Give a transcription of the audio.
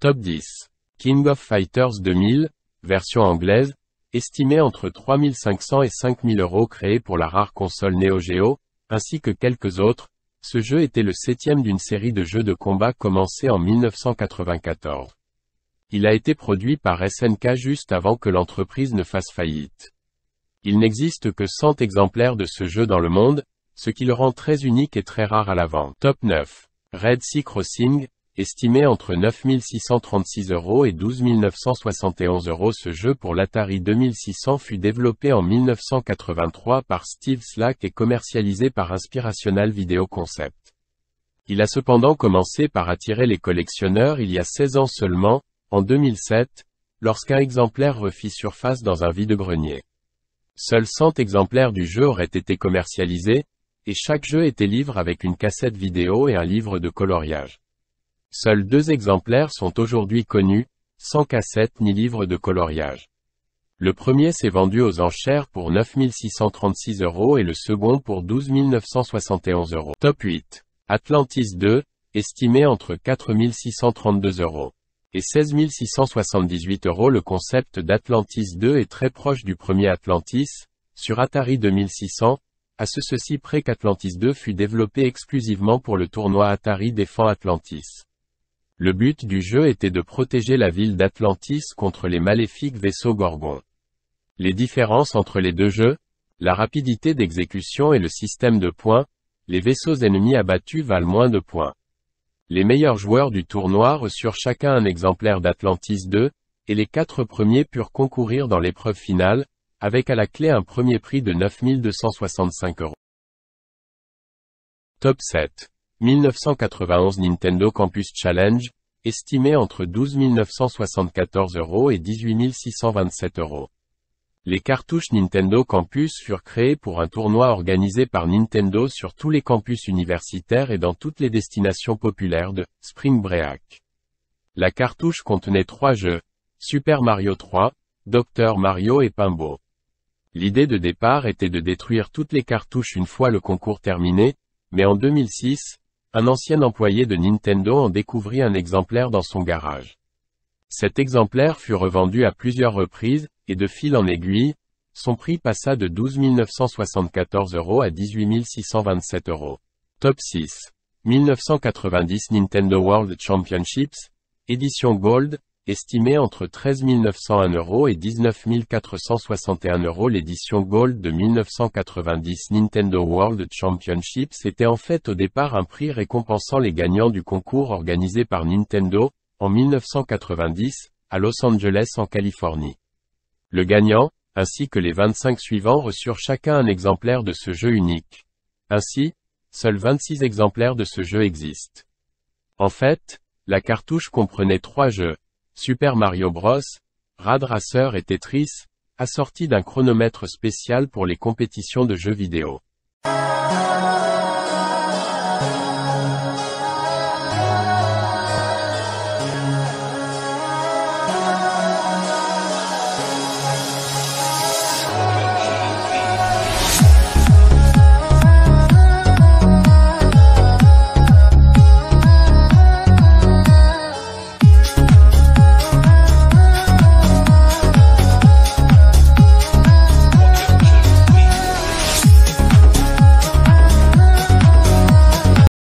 Top 10. King of Fighters 2000, version anglaise, estimée entre 3500 et 5000 € créé pour la rare console Neo Geo, ainsi que quelques autres. Ce jeu était le 7e d'une série de jeux de combat commencée en 1994. Il a été produit par SNK juste avant que l'entreprise ne fasse faillite. Il n'existe que 100 exemplaires de ce jeu dans le monde, ce qui le rend très unique et très rare à la vente. Top 9. Red Sea Crossing, estimé entre 9 636 € et 12 971 €. Ce jeu pour l'Atari 2600 fut développé en 1983 par Steve Slack et commercialisé par Inspirational Video Concept. Il a cependant commencé par attirer les collectionneurs il y a 16 ans seulement, en 2007, lorsqu'un exemplaire refit surface dans un vide-grenier. Seuls 100 exemplaires du jeu auraient été commercialisés, et chaque jeu était livré avec une cassette vidéo et un livre de coloriage. Seuls 2 exemplaires sont aujourd'hui connus, sans cassette ni livre de coloriage. Le premier s'est vendu aux enchères pour 9 636 € et le second pour 12 971 €. Top 8. Atlantis 2, estimé entre 4 632 € et 16 678 €. Le concept d'Atlantis 2 est très proche du premier Atlantis, sur Atari 2600, à ceci près qu'Atlantis 2 fut développé exclusivement pour le tournoi Atari Défend Atlantis. Le but du jeu était de protéger la ville d'Atlantis contre les maléfiques vaisseaux Gorgons. Les différences entre les deux jeux, la rapidité d'exécution et le système de points, les vaisseaux ennemis abattus valent moins de points. Les meilleurs joueurs du tournoi reçurent chacun un exemplaire d'Atlantis 2, et les 4 premiers purent concourir dans l'épreuve finale, avec à la clé un premier prix de 9 265 €. Top 7. 1991 Nintendo Campus Challenge, estimé entre 12 974 € et 18 627 €. Les cartouches Nintendo Campus furent créées pour un tournoi organisé par Nintendo sur tous les campus universitaires et dans toutes les destinations populaires de Spring Break. La cartouche contenait 3 jeux, Super Mario 3, Dr Mario et Pinball. L'idée de départ était de détruire toutes les cartouches une fois le concours terminé, mais en 2006, un ancien employé de Nintendo en découvrit un exemplaire dans son garage. Cet exemplaire fut revendu à plusieurs reprises, et de fil en aiguille, son prix passa de 12 974 € à 18 627 €. Top 6. 1990 Nintendo World Championships, édition Gold, estimé entre 13 901 € et 19 461 €. L'édition Gold de 1990 Nintendo World Championships était en fait au départ un prix récompensant les gagnants du concours organisé par Nintendo, en 1990, à Los Angeles en Californie. Le gagnant, ainsi que les 25 suivants reçurent chacun un exemplaire de ce jeu unique. Ainsi, seuls 26 exemplaires de ce jeu existent. En fait, la cartouche comprenait 3 jeux, Super Mario Bros, Rad Racer et Tetris, assortis d'un chronomètre spécial pour les compétitions de jeux vidéo.